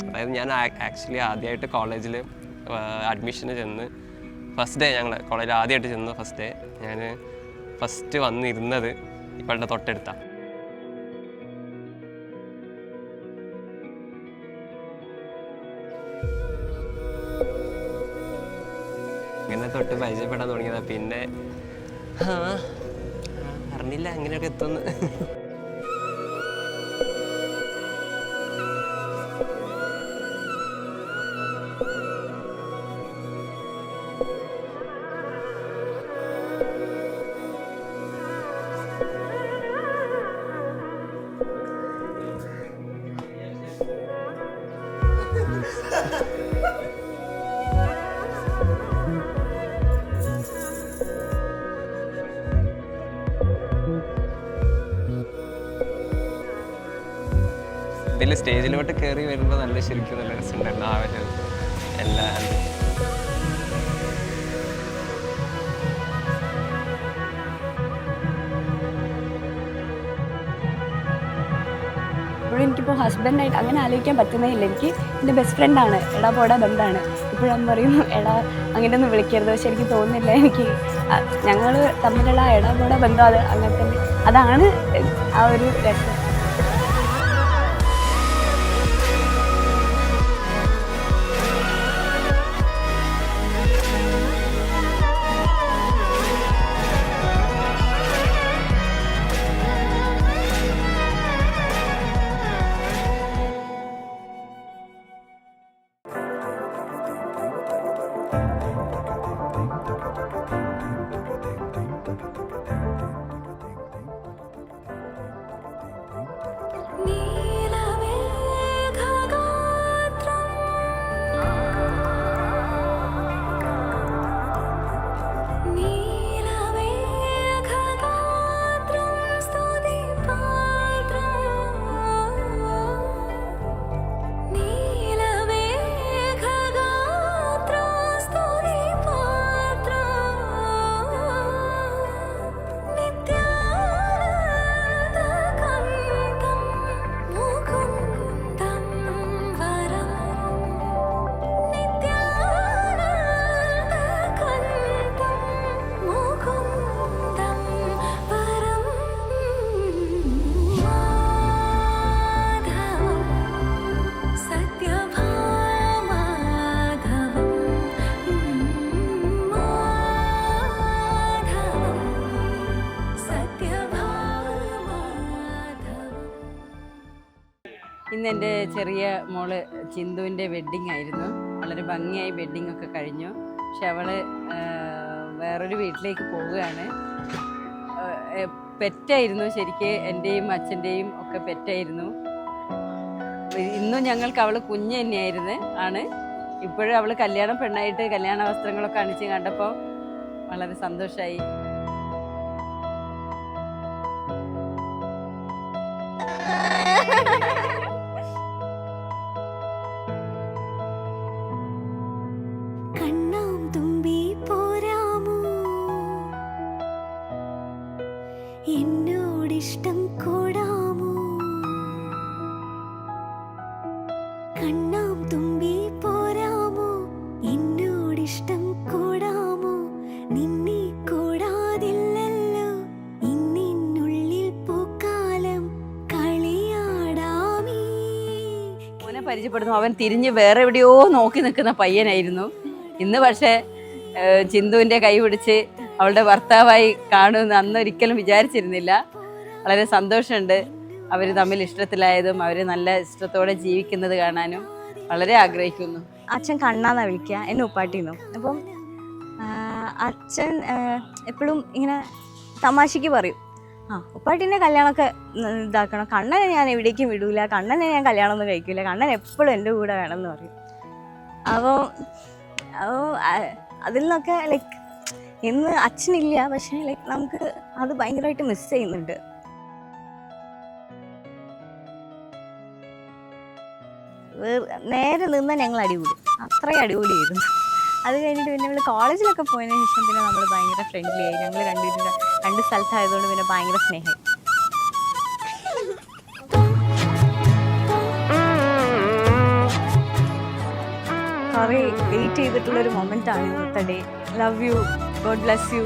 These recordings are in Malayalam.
അതായത് ഞാൻ ആക്ച്വലി ആദ്യമായിട്ട് കോളേജിൽ അഡ്മിഷന് ചെന്ന് ഫസ്റ്റ് ഡേ ഞങ്ങൾ കോളേജിൽ ആദ്യമായിട്ട് ചെന്ന് ഫസ്റ്റ് ഡേ ഞാൻ ഫസ്റ്റ് വന്നിരുന്നത് ഇവളുടെ തൊട്ടടുത്താണ്. ഇങ്ങനെ തൊട്ട് പരിചയപ്പെടാൻ തുടങ്ങിയതാണ്. പിന്നെ അറിഞ്ഞില്ല അങ്ങനെയൊക്കെ എത്തുന്നു. ഇതിൽ സ്റ്റേജിലോട്ട് കയറി വരുമ്പോൾ നല്ല ശരിക്കും നല്ല രസമുണ്ടായിരുന്നു. ആ ഒരു എല്ലാം ഇപ്പോഴും എനിക്കിപ്പോൾ ഹസ്ബൻഡായിട്ട് അങ്ങനെ ആലോചിക്കാൻ പറ്റുന്നേ ഇല്ല. എനിക്ക് എൻ്റെ ബെസ്റ്റ് ഫ്രണ്ടാണ്, എടാ പോടാ ബന്ധമാണ്. ഇപ്പോഴും പറയും എടാ അങ്ങനെയൊന്നും വിളിക്കരുത്. പക്ഷെ എനിക്ക് തോന്നുന്നില്ല, എനിക്ക് ഞങ്ങൾ തമ്മിലുള്ള എടാ പോടാ ബന്ധം അത് അങ്ങനെ തന്നെ, അതാണ് ആ ഒരു രസം. ഇന്ന് എൻ്റെ ചെറിയ മോള് ചിന്തുവിൻ്റെ വെഡ്ഡിങ് ആയിരുന്നു. വളരെ ഭംഗിയായി വെഡ്ഡിങ് ഒക്കെ കഴിഞ്ഞു. പക്ഷെ അവൾ വേറൊരു വീട്ടിലേക്ക് പോവുകയാണ്. പെറ്റായിരുന്നു ശരിക്ക്, എൻ്റെയും അച്ഛൻ്റെയും ഒക്കെ പെറ്റായിരുന്നു. ഇന്നും ഞങ്ങൾക്ക് അവൾ കുഞ്ഞ് തന്നെയായിരുന്നു ആണ്. ഇപ്പോഴും അവൾ കല്യാണം പെണ്ണായിട്ട് കല്യാണ വസ്ത്രങ്ങളൊക്കെ അണിച്ച് കണ്ടപ്പോൾ വളരെ സന്തോഷമായി. എന്നോടിഷ്ടം കൂടാമോ കണ്ണാം തുമ്പി പോരാമോ എന്നോടിഷ്ടം കൂടാമോ നിന്നെ കൂടാതില്ലല്ലോ ഇന്നിനുള്ളിൽ പൂക്കാലം കളിയാടാമീ. മോനെ പരിചയപ്പെടുന്നു. അവൻ തിരിഞ്ഞ് വേറെ എവിടെയോ നോക്കി നിൽക്കുന്ന പയ്യനായിരുന്നു. ഇന്ന് പക്ഷേ ചിന്തുവിൻ്റെ കൈ പിടിച്ച് അവളുടെ ഭർത്താവായി കാണുമെന്ന് അന്നൊരിക്കലും വിചാരിച്ചിരുന്നില്ല. വളരെ സന്തോഷമുണ്ട് അവർ തമ്മിൽ ഇഷ്ടത്തിലായതും അവർ നല്ല ഇഷ്ടത്തോടെ ജീവിക്കുന്നത് കാണാനും വളരെ ആഗ്രഹിക്കുന്നു. അച്ഛൻ കണ്ണാന്നാണ് വിളിക്കുക, എന്നെ ഉപ്പാട്ടിന്നു. അപ്പം അച്ഛൻ എപ്പോഴും ഇങ്ങനെ തമാശയ്ക്ക് പറയും, ഉപ്പാട്ടീൻ്റെ കല്യാണമൊക്കെ ഇതാക്കണം, കണ്ണനെ ഞാൻ എവിടേക്കും വിടൂല, കണ്ണനെ ഞാൻ കല്യാണമൊന്നും കഴിക്കില്ല, കണ്ണൻ എപ്പോഴും എൻ്റെ കൂടെ വേണമെന്ന് പറയും. അപ്പോൾ അതിൽ നിന്നൊക്കെ ലൈക്ക് ഇന്ന് അച്ഛനില്ല, പക്ഷേ ലൈക്ക് നമുക്ക് അത് ഭയങ്കരമായിട്ട് മിസ് ചെയ്യുന്നുണ്ട്. നേരെ നിന്ന് ഞങ്ങൾ അടികൂടി, അത്രയും അടിപൊളിയായിരുന്നു. അത് കഴിഞ്ഞിട്ട് പിന്നെ നമ്മൾ കോളേജിലൊക്കെ പോയതിനു ശേഷം പിന്നെ നമ്മൾ ഭയങ്കര ഫ്രണ്ട്ലി ആയി. ഞങ്ങൾ രണ്ടുപേരും രണ്ട് സ്ഥലത്തായതുകൊണ്ട് പിന്നെ ഭയങ്കര സ്നേഹമായി. വെയിറ്റ് ചെയ്തിട്ടുള്ളൊരു മൊമെൻ്റാണ് ഇന്നത്തെ day. Love you, God bless you.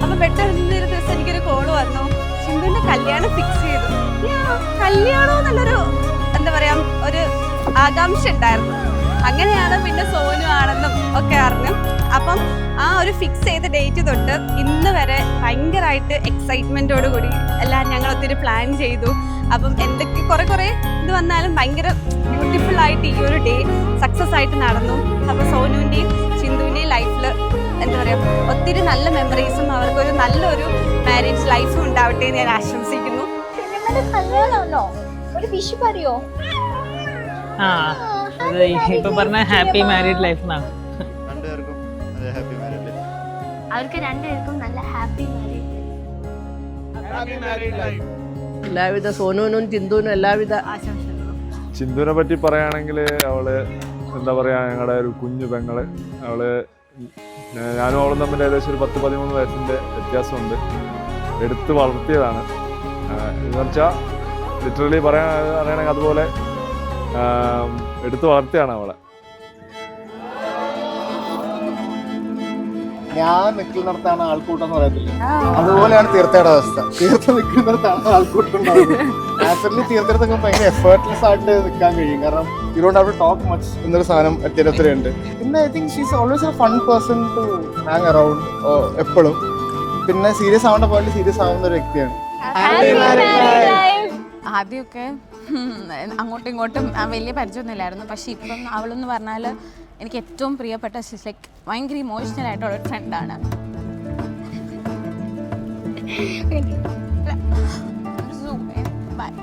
അപ്പം പെട്ടെന്ന് ഒരു ദിവസം എനിക്കൊരു കോള് വന്നു, ചിന്തുവിൻ്റെ കല്യാണം ഫിക്സ് ചെയ്തു. കല്യാണം എന്നുള്ളൊരു എന്താ പറയാ ഒരു ആകാംക്ഷ ഉണ്ടായിരുന്നു. അങ്ങനെയാണ് പിന്നെ സോനു ആണെന്നും ഒക്കെ അറിഞ്ഞു. അപ്പം ആ ഒരു ഫിക്സ് ചെയ്ത ഡേറ്റ് തൊട്ട് ഇന്ന് വരെ ഭയങ്കരമായിട്ട് എക്സൈറ്റ്മെൻറ്റോട് കൂടി എല്ലാം ഞങ്ങൾ ഒത്തിരി പ്ലാൻ ചെയ്തു. അപ്പം എന്തൊക്കെ കുറേ ഇത് വന്നാലും ഭയങ്കര ബ്യൂട്ടിഫുൾ ആയിട്ട് ഈ ഒരു ഡേ സക്സസ് ആയിട്ട് നടന്നു. അപ്പോൾ സോനുവിൻ്റെയും ചിന്തുവിൻ്റെയും ലൈഫിൽ എന്താ പറയുക ഒത്തിരി നല്ല മെമ്മറീസും അവർക്കൊരു നല്ലൊരു മാരേജ് ലൈഫും ഉണ്ടാവട്ടെ എന്ന് ഞാൻ ആശംസിക്കുന്നു. ഒരു വിഷ് പറയോ? ആ അത് ഇപ്പൊ പറഞ്ഞ ഹാപ്പി മാരീഡ് ലൈഫ് എന്നാണ്. അവർക്ക് രണ്ടുപേർക്കും നല്ല ഹാപ്പി മാരീഡ് ലൈഫ്. എല്ലാവിധ സോനുവിനും ചിന്തുവിനും എല്ലാവിധ ആശംസകളും. ചിന്തുവിനെ പറ്റി പറയുകയാണെങ്കിൽ അവള് എന്താ പറയുക, ഞങ്ങളുടെ ഒരു കുഞ്ഞു പെങ്ങള്. അവള് ഞാനും അവളും തമ്മിൽ ഏകദേശം ഒരു 10-13 വയസ്സിൻ്റെ വ്യത്യാസമുണ്ട്. എടുത്ത് വളർത്തിയതാണ് എന്ന് വെച്ചാൽ ലിറ്ററലി പറയുകയാണെങ്കിൽ അതുപോലെ എടുത്ത് വളർത്തിയാണ് അവളെ. ഞാൻ നിൽക്കുന്നിടത്താണ് ആൾക്കൂട്ടം എന്ന് പറയത്തില്ല, അതുപോലെയാണ് തീർത്ഥയുടെ അവസ്ഥ. തീർത്ഥം നിൽക്കുന്നിടത്താണ് ആൾക്കൂട്ടം ഉണ്ടാവുന്നത്. നാച്ചുറലി തീർത്ഥത്തിന് ഭയങ്കര എഫേർട്ട്ലെസ് ആയിട്ട് നിൽക്കാൻ കഴിയും, കാരണം you don't have to talk much എന്നൊരു സാധനം തീർത്ഥത്തിലുണ്ട്. പിന്നെ I think she's always a fun person to hang around എപ്പോഴും. പിന്നെ സീരിയസ് ആവേണ്ട പോലെ സീരിയസ് ആവുന്ന ഒരു വ്യക്തിയാണ്. ആദ്യമൊക്കെ അങ്ങോട്ടും ഇങ്ങോട്ടും വലിയ പരിചയമൊന്നുമില്ലായിരുന്നു. പക്ഷെ ഇപ്പം അവളെന്ന് പറഞ്ഞാൽ എനിക്ക് ഏറ്റവും പ്രിയപ്പെട്ട ലൈക്ക് ഭയങ്കര ഇമോഷണൽ ആയിട്ടുള്ള ഒരു ഫ്രണ്ടാണ്.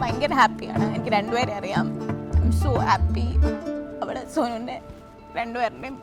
ഭയങ്കര ഹാപ്പിയാണ്. എനിക്ക് രണ്ടുപേരെ അറിയാം. I M so happy. അവിടെ സോനുവിൻ്റെ രണ്ടുപേരുടെയും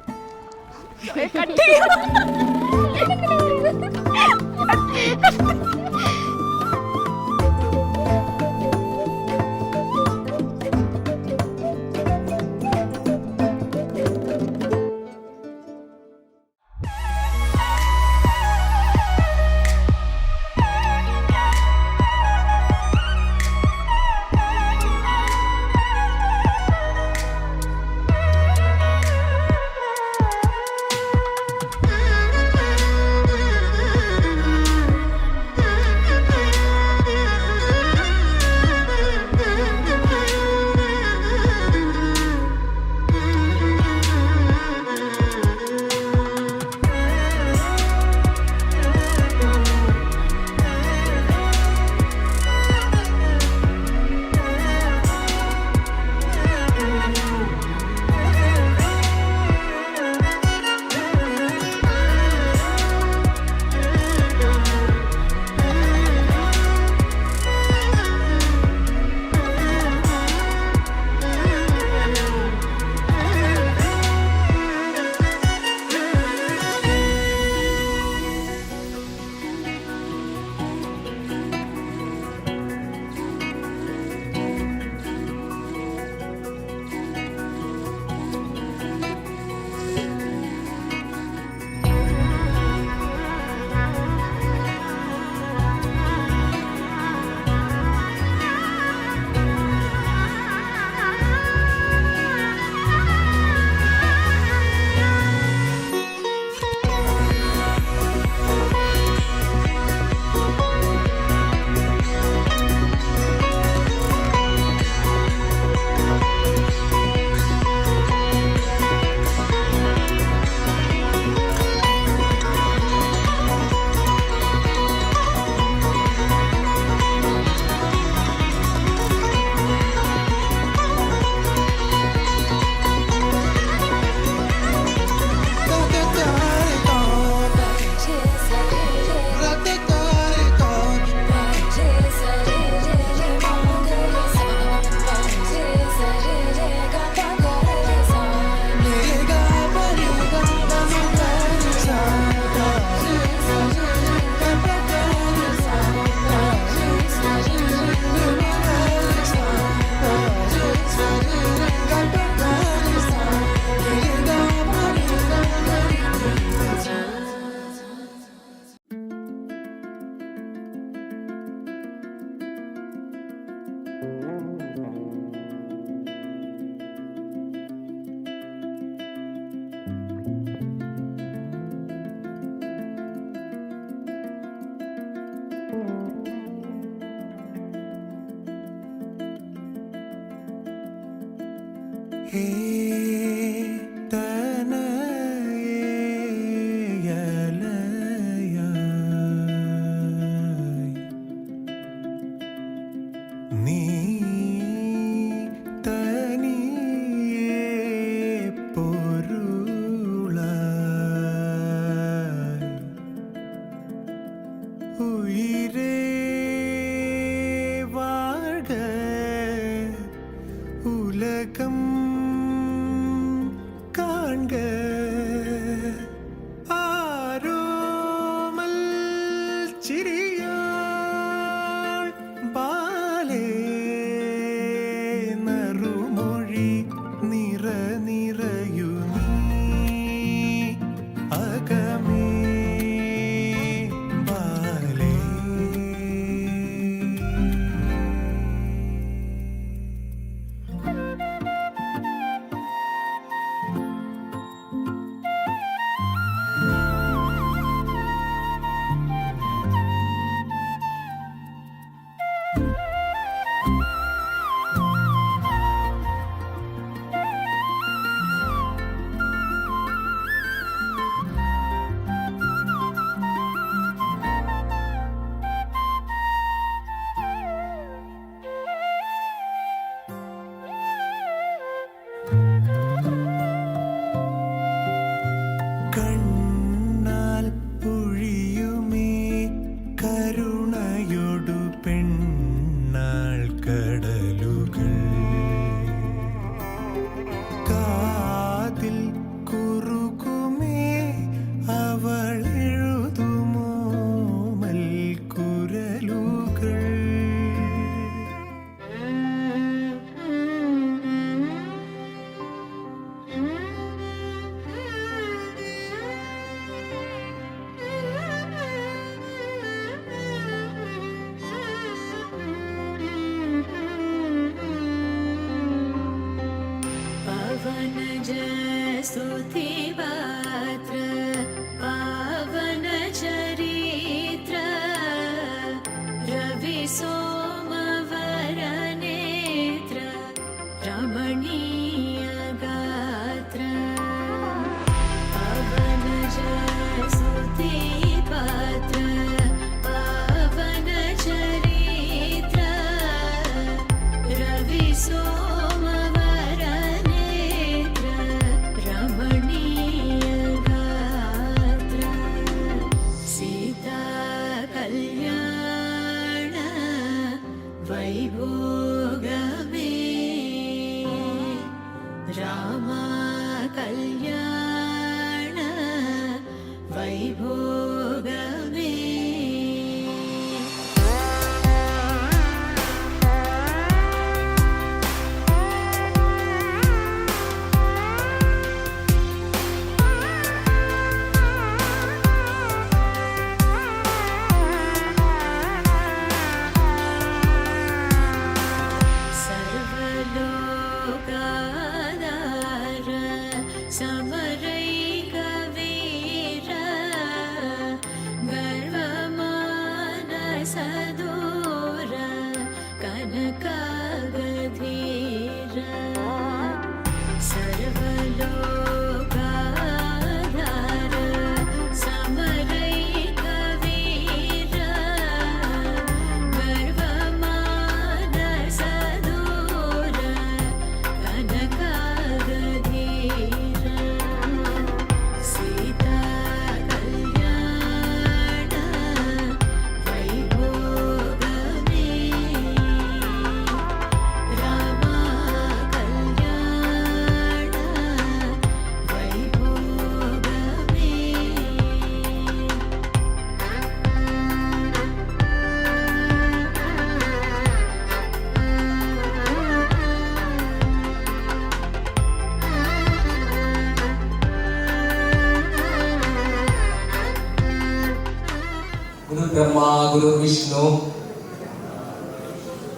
ब्रह्मा गुरु विष्णु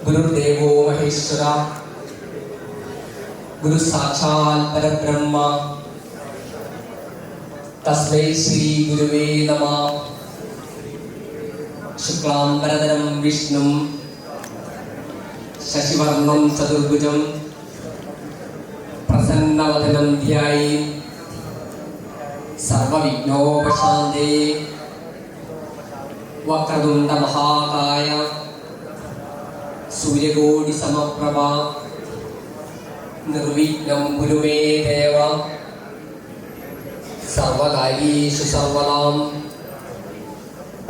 गुरुदेवो महेश्वरा गुरु साक्षात् परब्रह्म तस्मै श्री गुरुवे नमः। शुक्लांबरधरं विष्णुं शशिवर्णं चतुर्भुजं പ്രസന്നവദനം ധ്യായി സർവവിഘ്നോപശാന്തേ വക്രതുണ്ട മഹാകായ സൂര്യകോടി സമപ്രഭ നിർവിഘ്നം കുരു മേ ദേവ സർവകാര്യേഷു സർവദാം.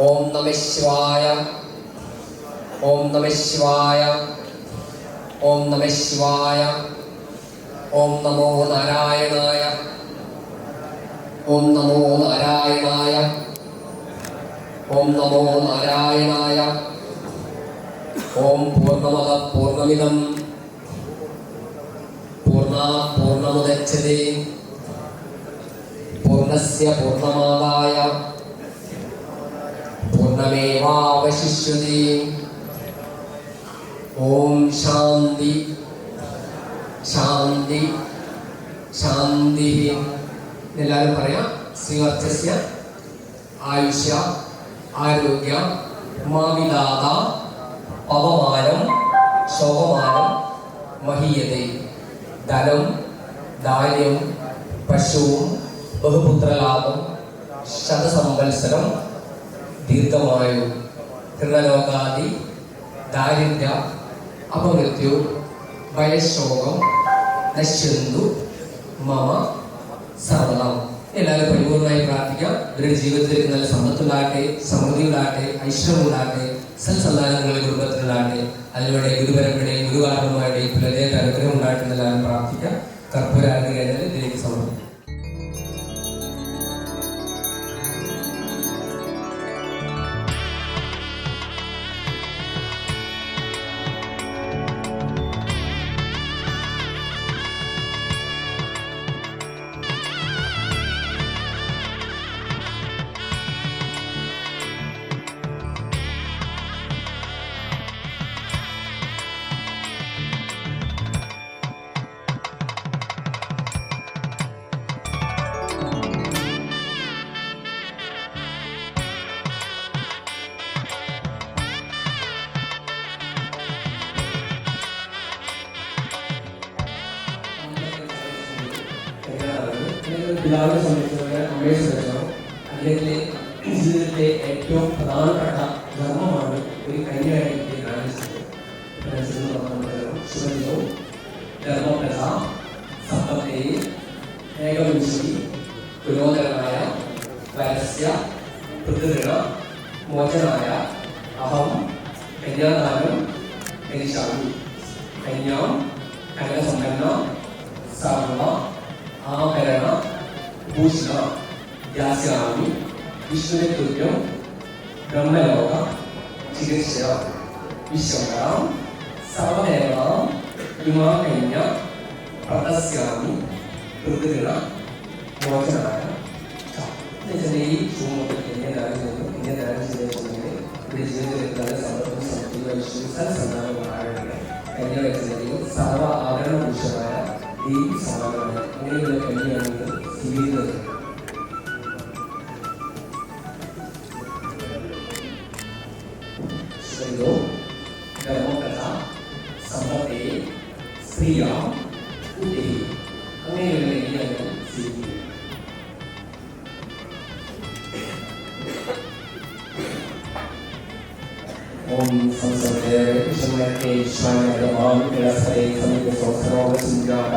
ഓം നമഃ ശിവായ, ഓം നമഃ ശിവായ, ഓം നമഃ ശിവായ, ഓം നമോ നാരായണായ, ഓം നമോ നാരായണായ, ഓം നമോ നാരായണായ. ഓം പൂർണ്ണമദ പൂർണ്ണമിദം പൂർണ്ണാത് പൂർണ്ണമുദച്യതേ പൂർണ്ണസ്യ പൂർണ്ണമാദായ പൂർണ്ണമേവാവശിഷ്യതേ. ഓം ശാന്തി ശാന്തി ശാന്തി. എല്ലാവരും പറയാം. ശ്രീവർച്ചസ്യ ആയുഷ്യ ആരോഗ്യ മാവിലാത പവമാനം ശോഭമാനം മഹീയതേ. ധനം ധാന്യം പശുവും ബഹുപുത്രലാഭം ശതസംവത്സരം ദീർഘമായു തൃണലോകാദി ദാരിദ്ര്യ അപമൃത്യു ഭയശോകം നശ്യന്തു മമ സർവദാം. എല്ലാവരും പരിപൂർണമായി പ്രാർത്ഥിക്കാം. ഇവരുടെ ജീവിതത്തിലേക്ക് നല്ല സമ്പത്തുണ്ടാകട്ടെ, സമൃദ്ധി ഉണ്ടാകട്ടെ, ഐശ്വര്യം ഉണ്ടാകട്ടെ, സൽസന്താനങ്ങളുടെ കുടുംബത്തിലുണ്ടാകട്ടെ. അതിലൂടെ ഗുരുപരമ്പരയുടെയും ഗുരുവാർമ്മമാരുടെയും പുലരേറ്റ അനുഗ്രഹം ഉണ്ടാകട്ടെ എന്നെല്ലാവരും പ്രാർത്ഥിക്കാം. കർപ്പൂരാഗ്നി കഴിഞ്ഞാൽ ഇതിലേക്ക് സമർപ്പിക്കും. പിതാവിനെ സംബന്ധിച്ചുള്ള അമ്മയെ സംബന്ധിച്ചോ അല്ലെങ്കിൽ ജീവിതത്തിലെ ഏറ്റവും പ്രധാനപ്പെട്ട ധർമ്മമാണ് ഒരു കന്യകാരിക്ക് ശുഭജവും ധർമ്മപ്രഥ സമ്പത്തെ ഏകവിംശതി പുരോധരനായ പരസ്യ പൃഥൃണ മോചനായ അഹം കന്യാദാനം കരിശാമി. കന്യാം കനകസമ്പന്ന സർവ ആഭരണ ഭൂഷണ യാസ്യാമി. വിഷ്ണുവിനെ തുല്യം ബ്രഹ്മലോക ചികിത്സ വിശ്വകരാം സർവദേവാം വിമാകന്യ പ്രദസ്യാമി പൃഥൃണ മോചനായ. ഈ ഭൂമുഖത്തിൽ ധാരം ചെയ്തിട്ടുണ്ടെങ്കിൽ ഇവിടെ ജീവിതത്തിൽ നല്ല സമ്പത്തും സമൃദ്ധിയും സൽസന്താനങ്ങളായ കന്യാവെച്ചതിൽ സർവ ആഭരണഭൂഷണമായ ദേവി സമാനമാണ്. അങ്ങനെയുള്ള കന്യയാണെങ്കിൽ ജീവിതത്തിൽ ധർമ്മപ്രഥ സമ്പത്തെ സ്ത്രീയാം കുട്ടി അങ്ങനെയുള്ള കന്യയാണെങ്കിൽ ജീവിതം. ഓം സംസർഗേ വിഷ്ണുമേ ഈശ്വരനാം ഇളസരേ സമീപ സോസരോഗ സുന്ദര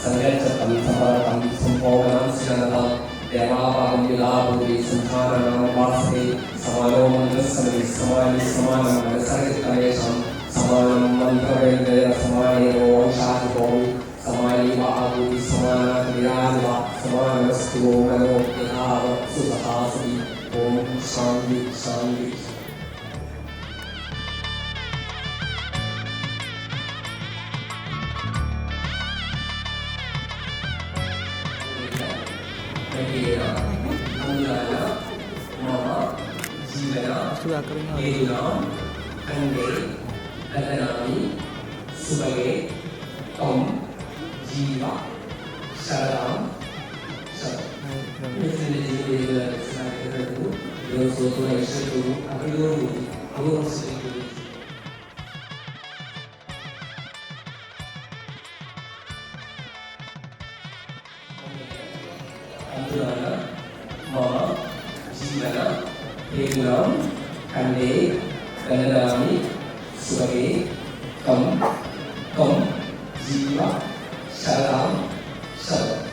സംഗച്ഛതം സമ്പർക്കം സംഭോഗനം ശരണത ദേവാഭാഗം വിലാഭൂരി സംധാരണം വാസേ സമാനോ മന്ത്രസമി സമാനി സമാനം സർഗിതമേശം സമാനം മന്ത്രവേദ സമാനോ ശാസ്ത്രോമി സമാനി വാഭൂരി സമാന വിരാജ സമാനസ്തു മനോ യഥാവ സുഖാസി. ഓം ശാന്തി ശാന്തി. സുബകേ ത്വം ജീവ ശരണം ശരണം. Anurana, Mama, Jeevana, Heglam, Kande, Ranarami, Swage, Kam, Jeeva, Sharam, Sharam.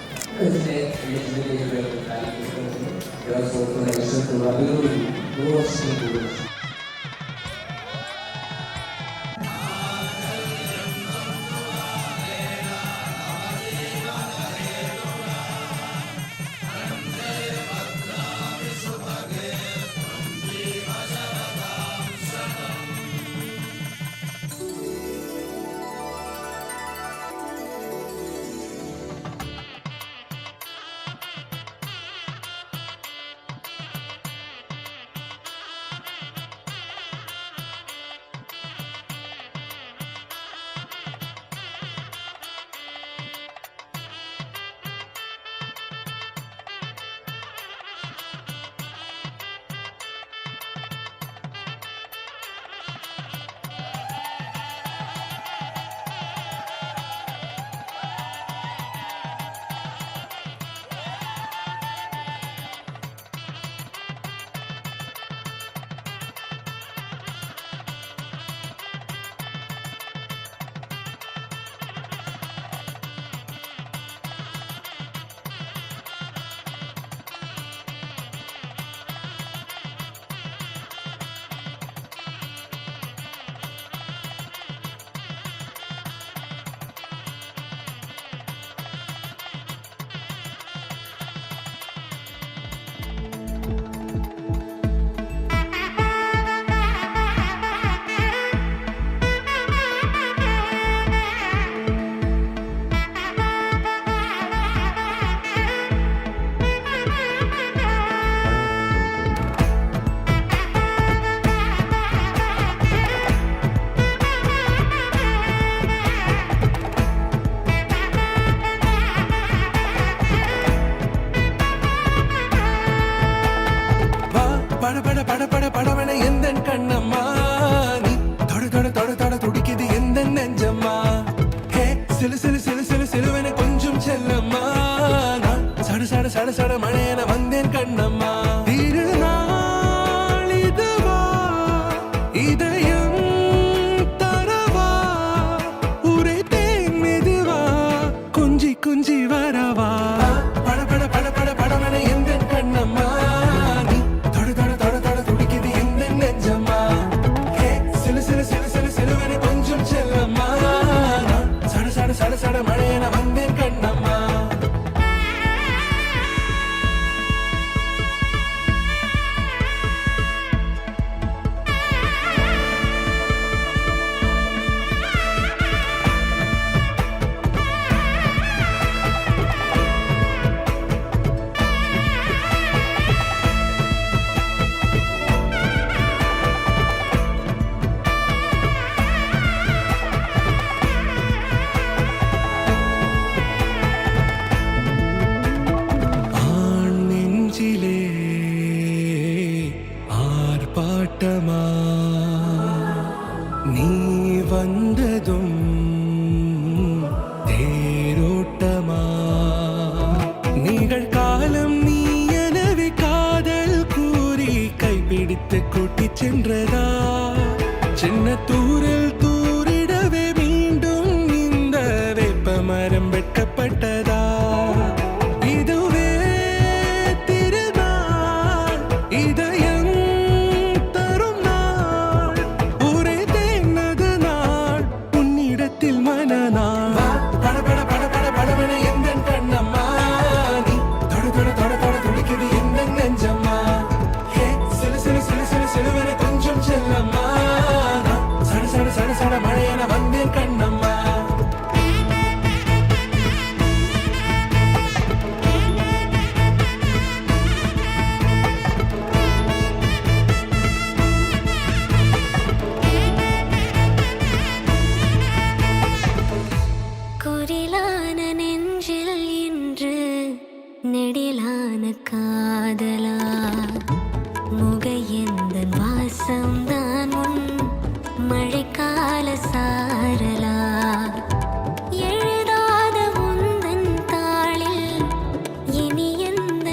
இனி எந்த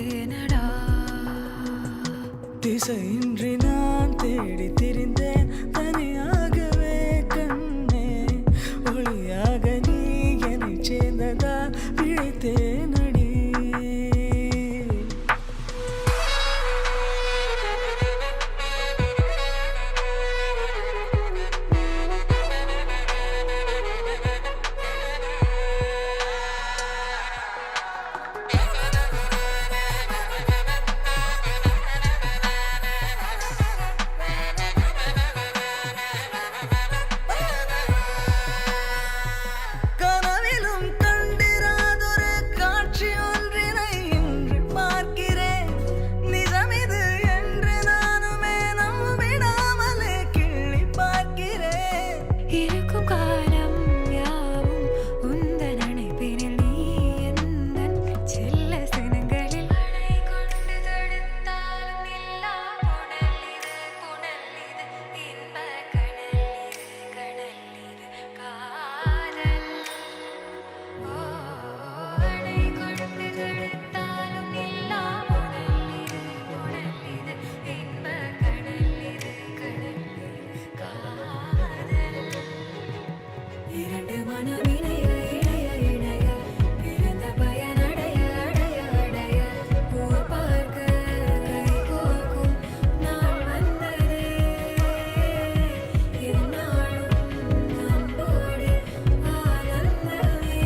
விட்டேனடா. திசையின்றி நான் தேடி திரிந்தேன் தனியாகவே கண்ணே, ஒளியாக நீ என்னை சேர்ந்ததா பிழைத்தேனடி. கனவிலும் கண்டிராதொரு காட்சி ஒன்றினை இன்று பார்க்கிறேன். நிஜமிது என்று நானுமே நம்பிடாமலே கிள்ளி பார்க்கிறேன். இருக்கும் காலம் யாவும் உந்தன் அணைப்பினில் நீ எந்தன் செல்ல சினங்களில் அணை கொண்டு தடுத்தாலும் நில்லா புனல் இது, புனல் இது, இன்ப கடல் இது, கடல் இது, காதல். ஓ, அணை கொண்டு தடுத்தாலும் நில்லா புனல் இது, புனல் இது, இன்ப கடல் இது, கடல் இது, காதல். இரண்டு மனம் இணைய இணைய இணைய பிறந்த பயனடைய அடைய அடைய பூர் பார்க்க கை கோர்க்கும் நாள் வந்ததே. இருநாளும் அன்போடு ஆனந்தமே.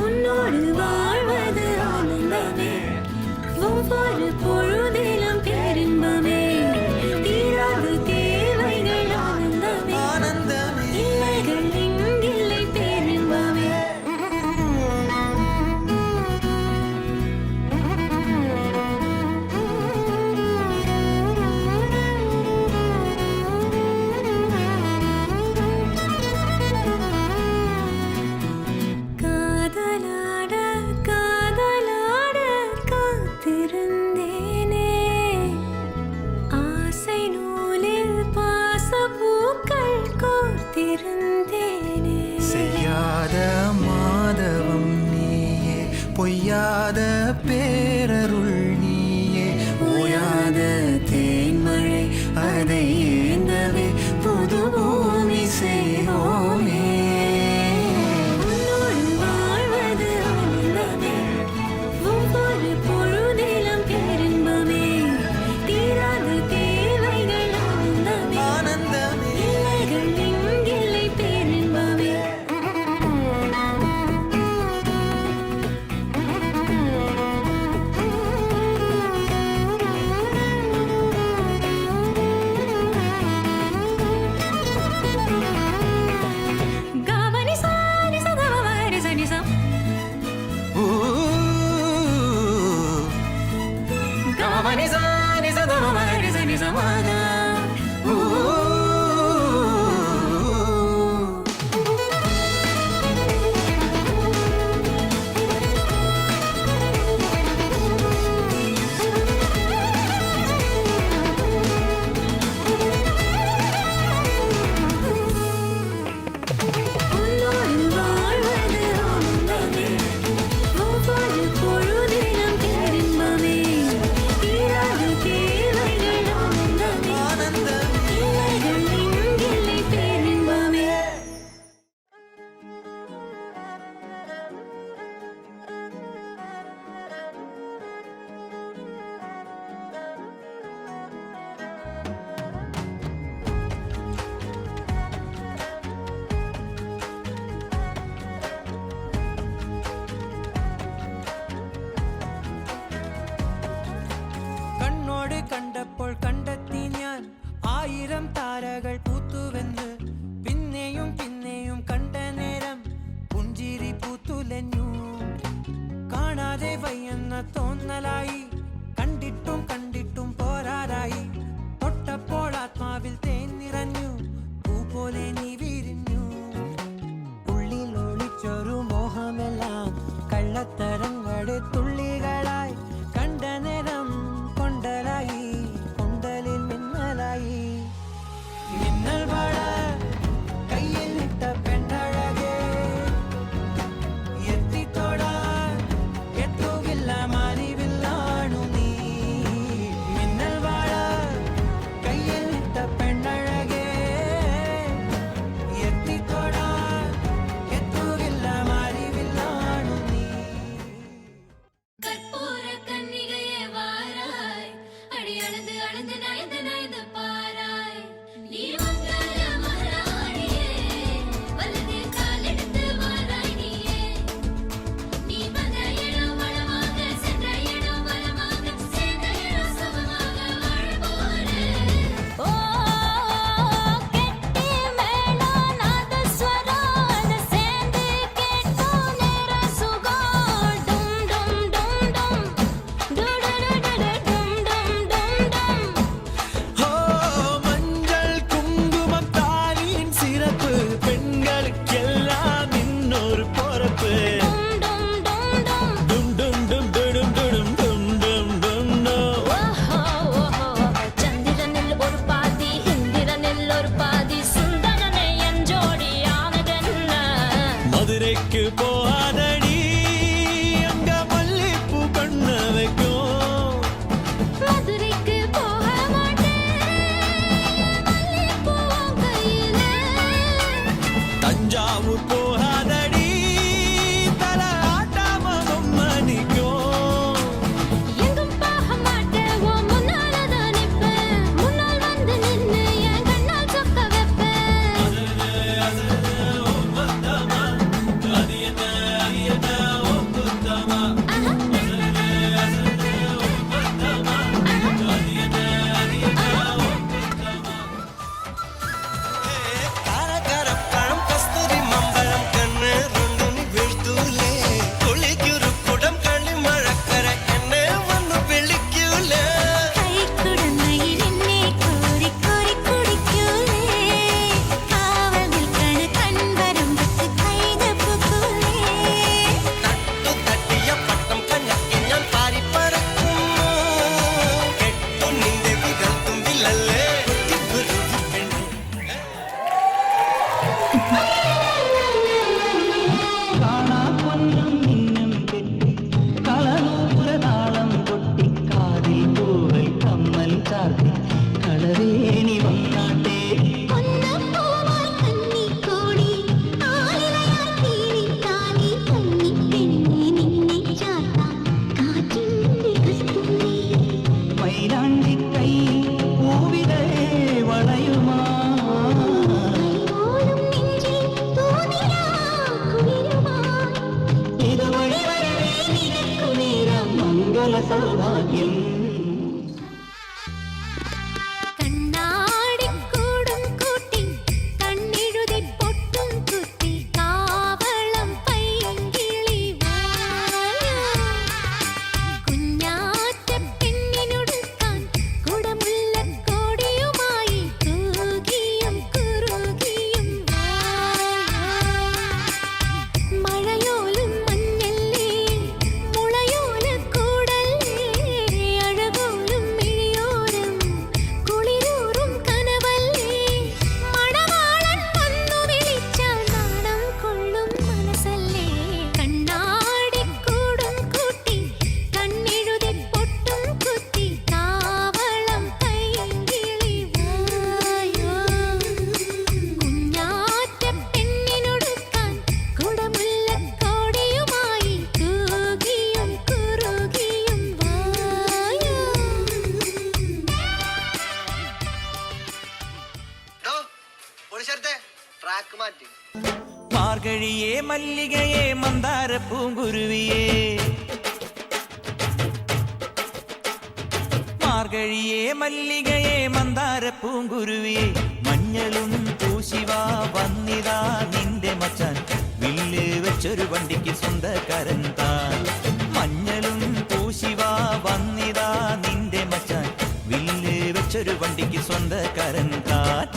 உன்னோடு வாழ்வது ஆனந்தமே, ஒவ்வொரு பொழுதிலும் பேரின்பமே. தீராத தேவைகள் ஆனந்தமே, இல்லைகள் இங்கில்லை பேரின்பமே. காதலாட காதலாட காத்திருந்தேனே, ஆசை நூலில் பாசப்பூக்கள் கோர்த்திருந்தேனே. செய்யாத மாதவம் நீயே, பொய்யாத பேரருள் நீயே, ஓயாத தேன்மழை அதை ஏந்தவே புது பூமி செய்வோமே. உன்னோடு வாழ்வது ஆனந்தமே, ஒவ்வொரு பொழுதிலும் பேரின்பமே. தீராத தேவைகள் ஆனந்தமே, இல்லைகள் இங்கில்லை பேரின்பமே. கவனி சாரி சதவரி சனி சம் கமனி சானி சதமரி சனி சமாத. உன்னோடு வாழ்வது ஆனந்தமே, ஒவ்வொரு பொழுதிலும் பேரின்பமே. தீராத தேவைகள் ஆனந்தமே, இல்லைகள் இங்கில்லை பேரின்பமே. കണ്ടപ്പോൾ കണ്ടെത്തി ആയിരം താരകൾ പൂത്തുവെന്ന് പിന്നെയും പിന്നെയും കണ്ട നേരം പുഞ്ചിരി പൂത്തുലഞ്ഞു. കാണാതെ വയ്യെന്ന തോന്നലായി, കണ്ടിട്ടും കണ്ടിട്ടും പോരാതായി. തൊട്ടപ്പോൾ ആത്മാവിൽ തേൻ നിറഞ്ഞു, പൂ പോലെ നീ വിരിഞ്ഞു. ഉള്ളിൽ ഒളിച്ചൊരു മോഹമെല്ലാം കള്ളത്തരങ്ങളുടെ തുള്ളികളായി. കണ്ട നേരം കൊണ്ടലായി, കൊണ്ടലിൽ മിന്നലായി. മിന്നൽ വള കയ്യിൽ ഇട്ട പെണ്ണഴകേ, എത്തിത്തൊടാൻ എത്തുകില്ല മാറിവില്ലാണു നീ. മിന്നൽ വള കയ്യിൽ ഇട്ട പെണ്ണഴകേ, എത്തിത്തൊടാൻ എത്തുകില്ല മാറിവില്ലാണു നീ. കർപ്പൂര കന്നികയെ വാരായ്, അടി അളന്ന് അളന്ന് നയന്ന് നയന്ന് പാരായ്. നീ മംഗല മഹാറാണിയേ, വലത് കാലെടുത്ത് വാരായ് നീയേ. നീ വന്ന ഇടം വളமாக, சென்ற இடம் வளமாக, சேர்ந்த இடம் சுகமாக வாழ போறே. ஓ கெட்டி மேளம் நாதஸ்வரம், அது சேர்ந்து கேட்கும் நேர சுகம். டும் டும் டும் டும், டுடுடுடுடு டும் டும் டும் டும். ஓ மஞ்சள் குங்குமம் தாலியின் சிறப்பு, பெண்களுக்கெல்லாம் இன்னொரு பொறுப்பு. டும் டும் டும் டும் டும் டும் டும் டும். ஓஹோ ஓஹோ, சந்திரனில் ஒரு பாதி, இந்திரனில் ஒரு பாதி, சுந்தரனை என் ஜோடியானதென்ன? மதுரைக்கு போகாதடி, அங்க மல்லிப்பூ பண்ண வைக்கும். மதுரைக்கு போக மாட்டேன், மல்லிப்பூ உன் கையில. தஞ்சாவூர் போகாதடி, தலை ஆட்டாம பொம்மணிக்கும். எங்கும் போக மாட்டேன், உன் முன்னாலதான் நிப்பேன். முன்னால் வந்து நின்னு என் கண்ணால் சொக்க வைப்பேன். அது என்ன ஓ குத்தமா. കരകരപ്പഴം കസ്തൂരി മമ്പഴം കണ്ണ് രണ്ടും വീഴ്ത്തൂലേ. കുളിക്കൊരു കുടം കളിമഴക്കര എന്നെ വന്നു വിളിക്കൂലേ. കൈക്കുടമയിൽ എന്നെ കോരി കോരി കുടിക്കൂലേ. കാവൽ നിൽക്കണ കൺവരമ്പത്ത് കൈതപ്പൂക്കൂലേ. തട്ടു തട്ടിയ പട്ടം കഞ്ഞക്കി ഞാൻ പാരിപ്പറക്കുന്നു. കെട്ടു നിന്റെ വിരൽ തുമ്പിലല്ലേ കുറ്റിക്കുരുവി പെണ്ണേ. കാണാപ്പൊന്നും മിന്നും കെട്ടി കളനൂപുരതാളം കൊട്ടി കാതിൽ പൂവൽ കമ്മൽ ചാർത്തി കളവേണി വന്നാട്ടെ. പൊന്നപ്പൂവാൽ കന്നിക്കോടി, ആലിലയാൽ തീരിത്താലി, കന്നിപ്പെണ്ണെ നിന്നെ ചാർത്താം കാറ്റിന്റെ കസ്തൂരി. മൈലാണ്ടി കൈ പൂവിതേ വളയുമാ. കൈപോലും നെഞ്ചിൽ തോന്നിയാ കുളിരുമായി. ഇതുവഴി വരവേ നിനക്കു നേരം മംഗള സൗഭാഗ്യം. കണ്ണാടിക്കൂടും കൂട്ടി, കണ്ണെഴുതി പൊട്ടും കുത്തി, കാവളം പൈങ്കിളി വായാ. കുഞ്ഞാറ്റ പെണ്ണിനൊടുക്കാൻ കുടമുല്ലക്കോടിയുമായി, കൂകിയും കുറുകിയും വായാ. മഴയോലും മഞ്ഞല്ലേ, മുളയോല കൂടല്ലേ, അഴകോലും മിഴിയോരം കുളിരൂറും കനവല്ലേ. മണവാളൻ വന്നു വിളിച്ചാൽ നാണം കൊള്ളും മനസ്സല്ലേ. കണ്ണാടിക്കൂടും കൂട്ടി, കണ്ണെഴുതി പൊട്ടും കുത്തി, കാവളം പൈങ്കിളി വായാ. കുഞ്ഞാറ്റ പെണ്ണിനൊടുക്കാൻ കുടമുല്ലക്കോടിയുമായി, കൂകിയും കുറുകിയും വായാ. ട്രാക്ക് മാറ്റി. മാർഗഴിയേ മല്ലികയെ മന്ദാര പൂങ്കുരുവിയേ, മാർഗഴിയേ മല്ലികയെ മന്ദാര പൂങ്കുരുവിയെ മഞ്ഞളും പൂശിവാ വന്നിതാ നിന്റെ മച്ചാൻ വില്ല് വെച്ചൊരു വണ്ടിക്ക് സ്വന്തക്കാരൻ താൻ മഞ്ഞളും പൂശിവാ വന്നിതാ നിന്റെ മച്ചാൻ വില്ല് വെച്ചൊരു വണ്ടിക്ക് സ്വന്തക്കാരൻ താൻ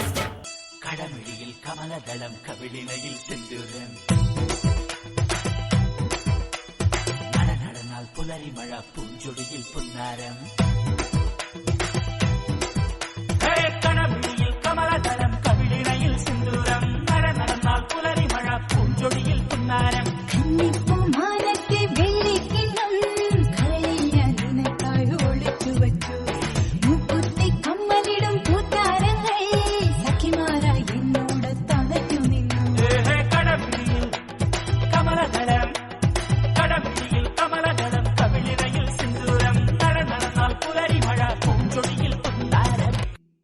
കടമിഴിയിൽ കമലദളം കവിളിനയിൽ സിന്ദൂരം നടന്നാൽ പുലരിമഴ പൂഞ്ചൊടിയിൽ പുന്നാരം കടമിഴിയിൽ കമലദളം കവിളിനയിൽ സിന്ദൂരം നടന്നാൽ പുലരിമഴ പൂഞ്ചൊടിയിൽ പുന്നാരം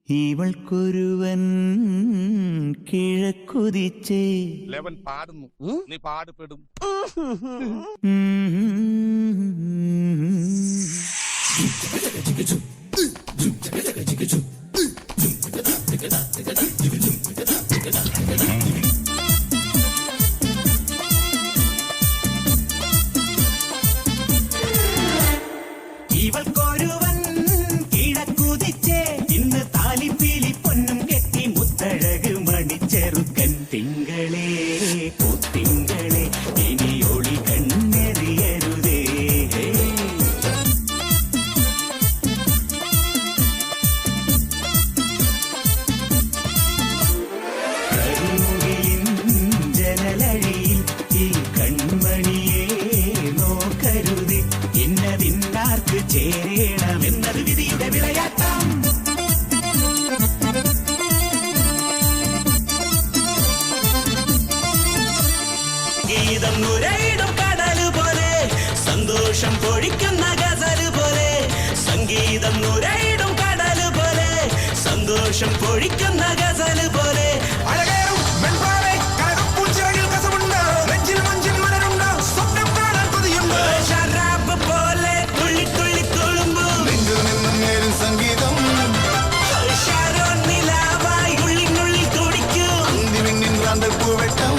ഇവൾക്കൊരുവൻ കിഴക്കുതിച്ചേ പാടുന്നു നീ പാടുപെടും ഇവൾക്കൊരുവൻ കിഴക്കുതിച്ചേ ഇന്ന് താലിപ്പീലി പൊന്നും കെട്ടി മുത്തഴക് മണിച്ചെറുക്കൻ തിങ്കളേ പൂത്തിങ്കളേ ഇനി ഒളി കണ്ണെറിയരുതേ കരിമുകിലിൻ ജനലഴിയിൽ ഈ കൺമണിയെ നോക്കരുതേ ഇന്നതിന്നാർക്ക് ചേരണമെന്നത് വിധിയുടെ വിളയാട്ടം ഗീതം നുരയിടും കടല് പോലെ സന്തോഷം പൊഴിക്കുന്ന ഗസല് പോലെ സംഗീതം നുരയിടും കടല് പോലെ സന്തോഷം പൊഴിക്കുന്ന ഗസല് പോലെ അഴകേറും വെൺപാവേ കനകപ്പൂച്ചിറകിൽ കസവുണ്ട് നെഞ്ചിൽ മഞ്ചിൽ മലരുണ്ട് സ്വപ്നം കാണാൻ കൊതിയുണ്ട് ശരാബ് പോലെ തുള്ളി തുള്ളി തുളുമ്പും നെഞ്ചിൽ നിന്നും നേരും സംഗീതം ഷാരോൺ നിലാവായി ഉള്ളിനുള്ളിൽ തുടിക്കും അന്തിമിന്നിൻ റാന്തൽ പൂവെട്ടം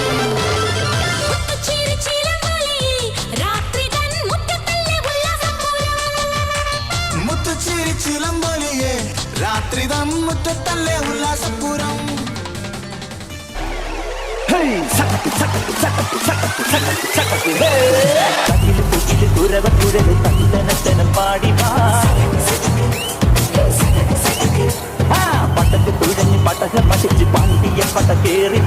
മുത്തുച്ചിരിച്ചിലമ്പൊലിയെ രാത്രി മുറ്റത്തല്ലേ ഉല്ലാസപൂരം പാടി പട്ടക്ക് തുഴഞ്ഞ് പട്ടക മടിച്ച് പാണ്ടിയ പട്ട കേറി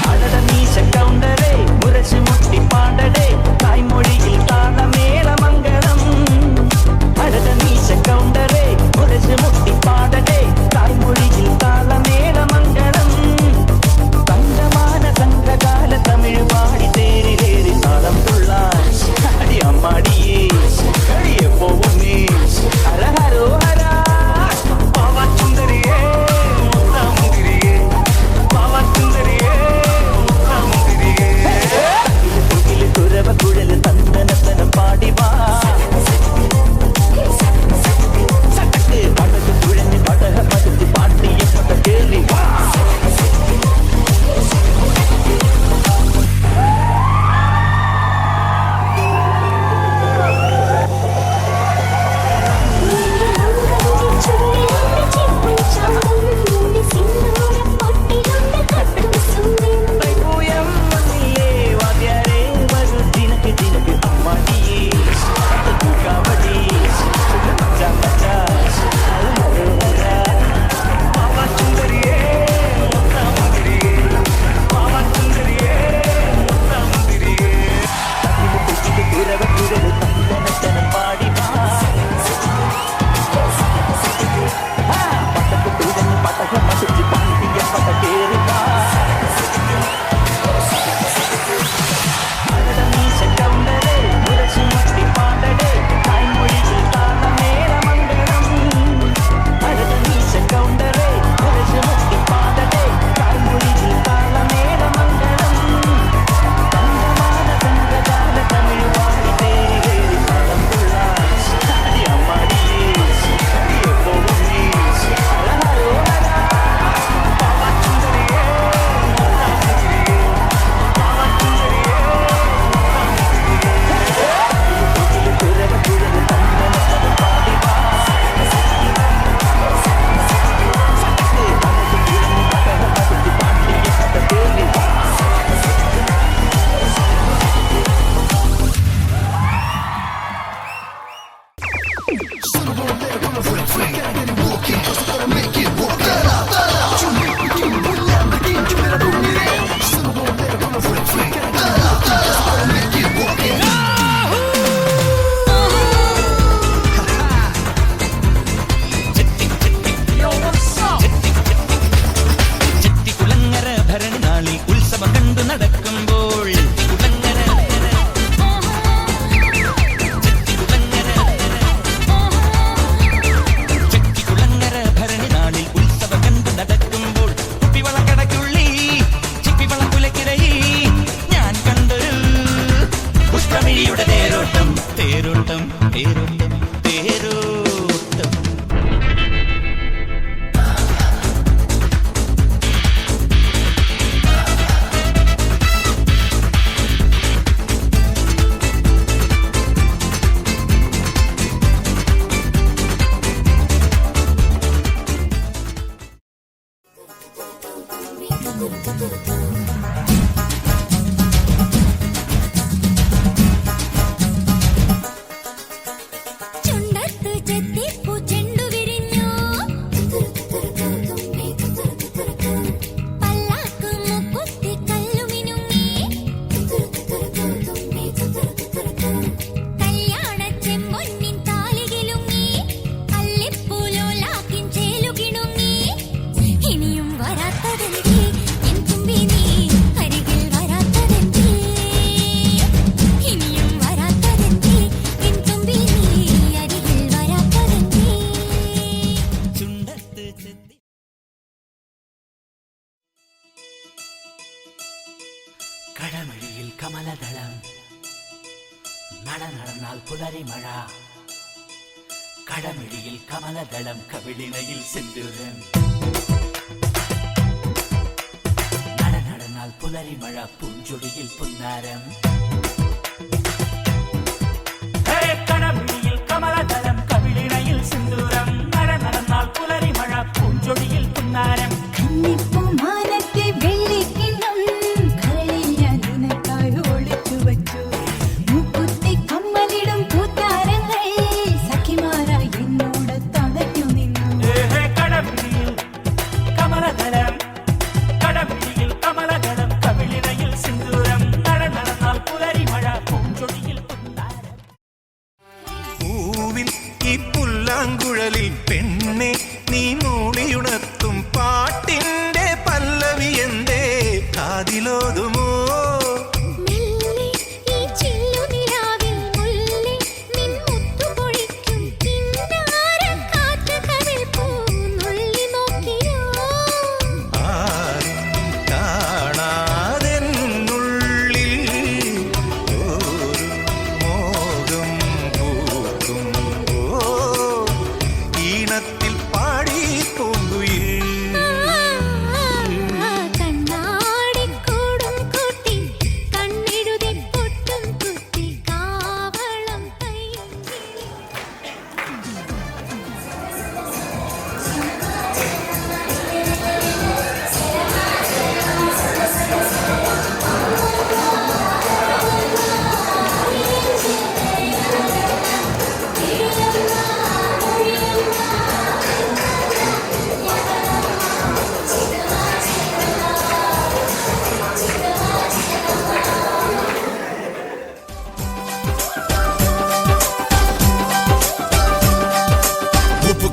അടട മീശ കൗണ്ടരേ മുരശ് മുട്ടി പാടടേ തായ്മൊഴിയിൽ താളമേള മംഗളം അടട മീശ കൗണ്ടരേ മുരശ് മുട്ടി പാടടേ തായ്മൊഴിയിൽ താളമേള മംഗളം തങ്കമാന സംഘകാല തമിഴ് പാടി തേരിലേറി താളം തുള്ളാൻ അടി അമ്മ കടമഴിയിൽ കമലദളം നടന്നാൽ പുലരി മഴ കടമിഴിയിൽ കമലദളം കവിളിണയിൽ സിന്ദൂരം നടന്നാൽ പുലരി മഴ പൂഞ്ചൊടിയിൽ പുന്നാരം കടമിഴിയിൽ കമലദളം കവിളിണയിൽ സിന്ദൂരം നടന്നാൽ പുലരി മഴ പൂഞ്ചൊടിയിൽ പുന്നാരം പെണ്ണെ നീ മൂളിയുണർത്തും പാട്ടിന്റെ പല്ലവി എന്തേ കാതിലോതുമോ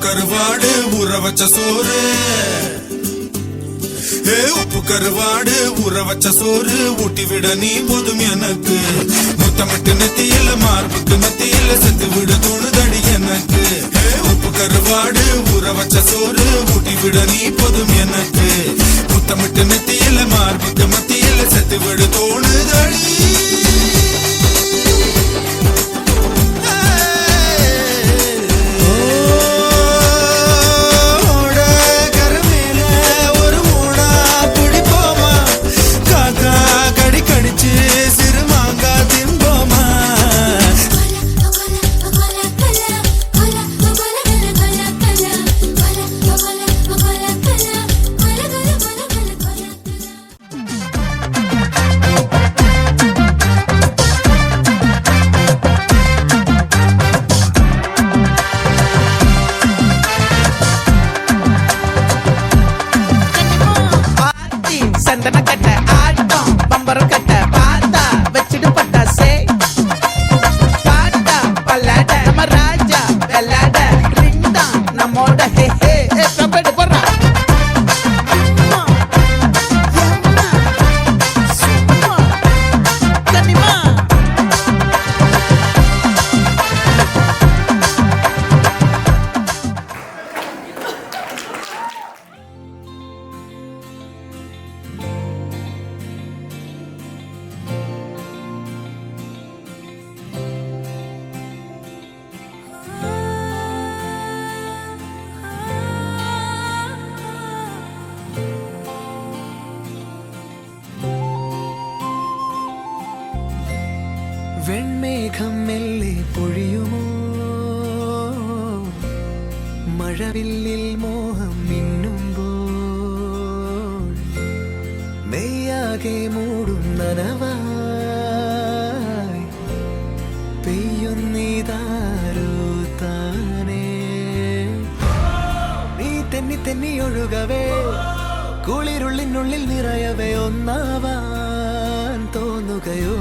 கருவாடு ஊற வச்ச சோறு உப்பு கருவாடு ஊற வச்ச சோறு ஊட்டி விட நீ போதும் எனக்கு முத்தமிட்டு நெத்தியில மார்புக்கு மத்தியில செத்து விட தோணுதடி எனக்கு உப்பு கருவாடு ஊற வச்ச சோறு ஊட்டி விட நீ போதும் எனக்கு முத்தமிட்டு நெத்தியில மார்புக்கு மத்தியில செத்து விட தோணுதடி Hola, മഴവില്ലിൽ മോഹം മിന്നുമ്പോൾ നെയ്യാകെ മൂടും നനവായി പെയ്യുന്നിതാരോ താനേ നീ തെന്നി തെന്നി ഒഴുകവേ കുളിരുള്ളിനുള്ളിൽ നിറയവേ ഒന്നാവാൻ തോന്നുകയോ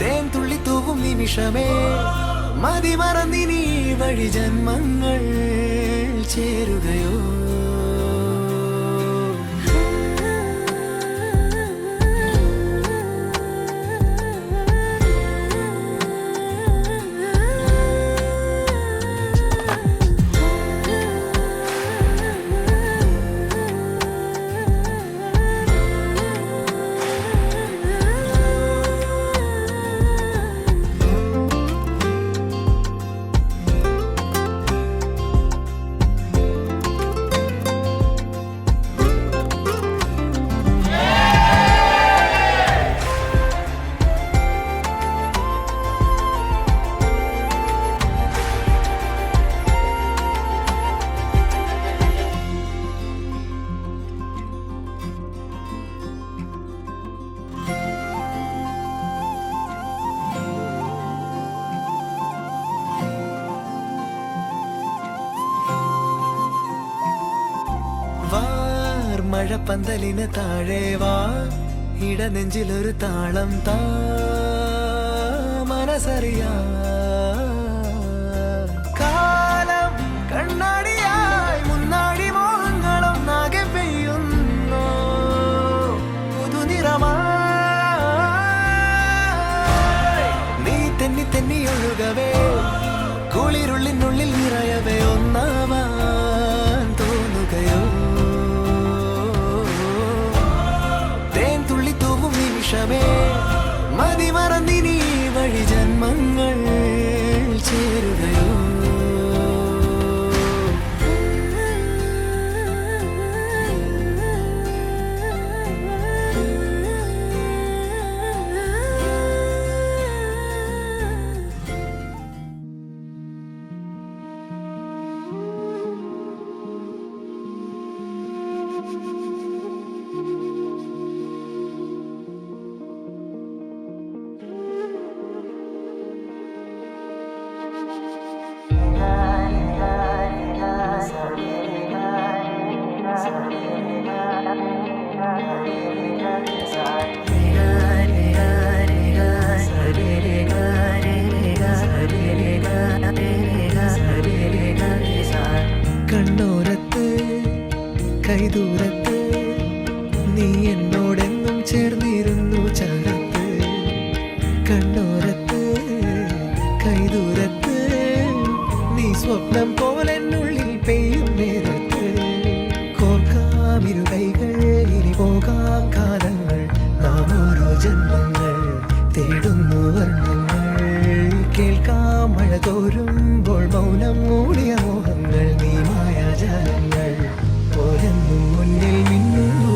തേൻ തുള്ളി തൂവും നിമിഷമേ മതി മറന്നിനി വഴി ജന്മങ്ങൾ ചേരുകയോ മഴപ്പന്തലിന് താഴെ വാ ഇടനെഞ്ചിലൊരു താളം താ മനസ്സറിയാ കാലം കണ്ണാടിയായി മുന്നാടി മോഹങ്ങളൊന്നാകെ പെയ്യുന്നു പുതുനിറമായി നീ തെന്നി തെന്നി ഒഴുകവേ കുളിരുള്ളിനുള്ളിൽ നിറയവേ ഒന്നാവാൻ തോന്നുകയോ നിമിഷമേ മതി മറന്നിനി വഴി ജന്മങ്ങൾ ചേരുകയോ കണ്ണോരത്ത് കൈദൂരത്ത് നീ എന്നോടെന്നും ചേർന്നിരുന്നു ചാരത്ത് കണ്ണോരത്ത് കൈദൂരത്ത് നീ സ്വപ്നം പോലെന്നുള്ളിൽ പെയ്യും നേരത്ത് കോർക്കാമിരു കൈകൾ ഇനി പോകാം കാലങ്ങൾ നാം ഓരോ ജന്മങ്ങൾ തേടുന്നു വർണ്ണങ്ങൾ കേൾക്കാം മഴ തോരുമ്പോൾ മൗനം മൂടിയ മോഹങ്ങൾ നീ മായാജാലങ്ങൾ ഓരെന്നും മുന്നിൽ മിന്നുന്നു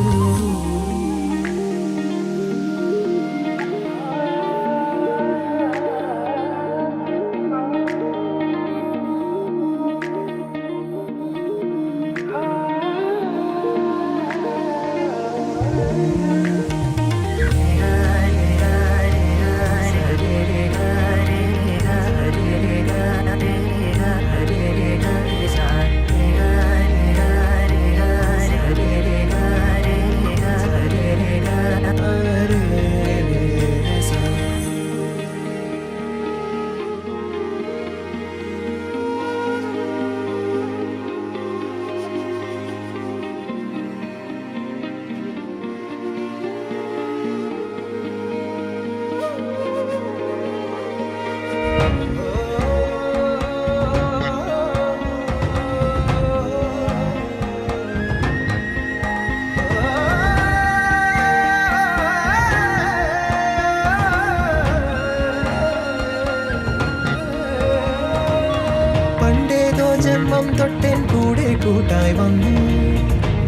ജന്മം തൊട്ടൻ കൂടെ കൂട്ടായി വന്നു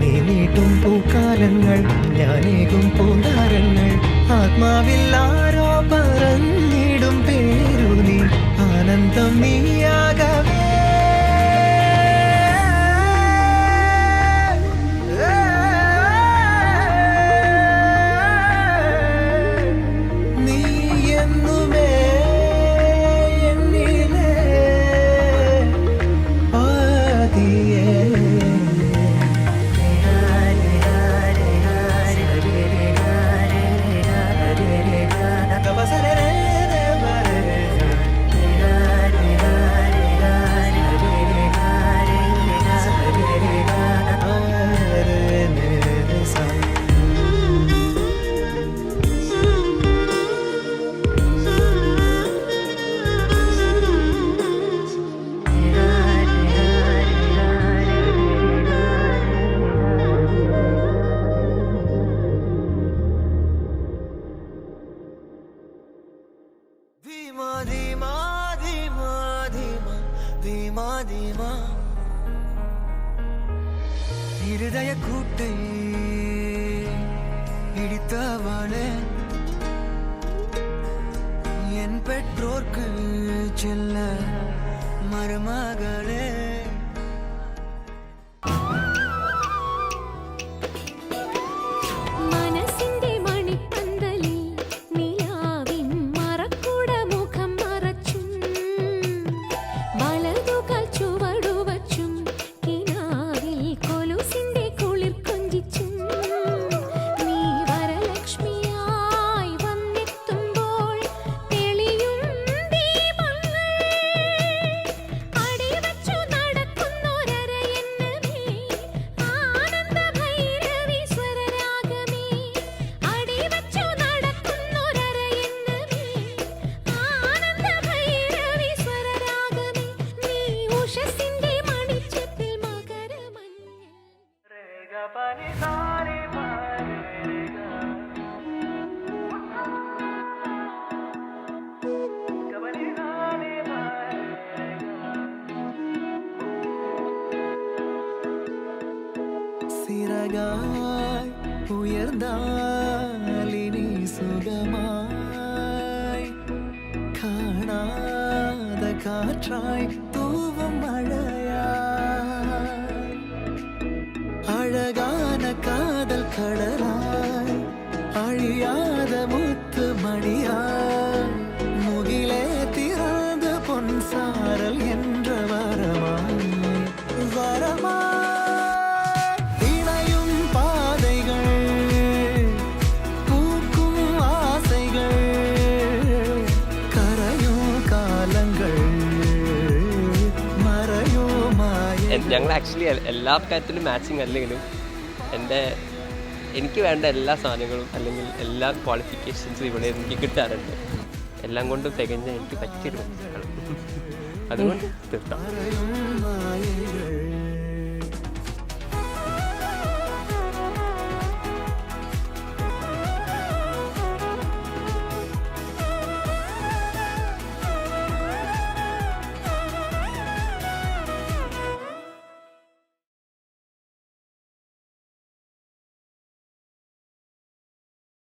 നീ നീട്ടും പൂക്കാലങ്ങൾ ഞാനേകും പൂന്താരങ്ങൾ ആത്മാവിൽ ആരോ പറഞ്ഞിടും പേരു നീ ആനന്ദം നീയാക ധീമാ ധീമാ ധീമാ ധീമാ ധീമാ ഹൃദയ കൂട്ടை ഇടിത്തവളെ என் பெற்றோர்க்கு செல்ல மருமகளே മനസ്സിന്റെ മണിപ്പന്തലിൽ നിലാവിൻ മറക്കുട മുഖം മറച്ചും വലതുകാൽ ചുവടുവച്ചും കിനാവിൽ കൊലുസിന്റെ കുളിർ കൊഞ്ചിച്ചും നീ വരലക്ഷ്മിയായി വന്നെത്തുമ്പോൾ തെളിയും ദീപങ്ങൾ അടിവച്ചു നടക്കുന്നൊരരയെന്നമേ ആനന്ദ ഭൈരവി സ്വരരാഗമേ അടിവച്ചു നടക്കുന്നൊരരയെന്നമേ ആനന്ദ ഭൈരവി സ്വരരാഗമേ നീ ഉഷസിന്റെ മണിച്ചപ്പിൽ മകരമഞ്ഞ சிறகாய் உயர்ந்தாலினி சுகமாய் காணாத காற்றாய் தூவும் மழையாய் அழகான காதல் கடலாய் அழியாத முத்து மணியாய் முகிலே திறந்து பொன் சாரல் என்ற வரமாய் வரமாய் இணையும் பாதைகள் பூக்கும் ஆசைகள் கரையும் காலங்கள் மறையும் மாய ഞങ്ങൾ ആക്ച്വലി എല്ലാ കാര്യത്തിലും മാച്ചിങ് അല്ലെങ്കിലും എനിക്ക് വേണ്ട എല്ലാ സാധനങ്ങളും അല്ലെങ്കിൽ എല്ലാ ക്വാളിഫിക്കേഷൻസും ഇവിടെ എനിക്ക് കിട്ടാറുണ്ട്. എല്ലാം കൊണ്ടും തികഞ്ഞ എനിക്ക് പറ്റിയൊരു അതുകൊണ്ട് തീർത്താം. മായകൾ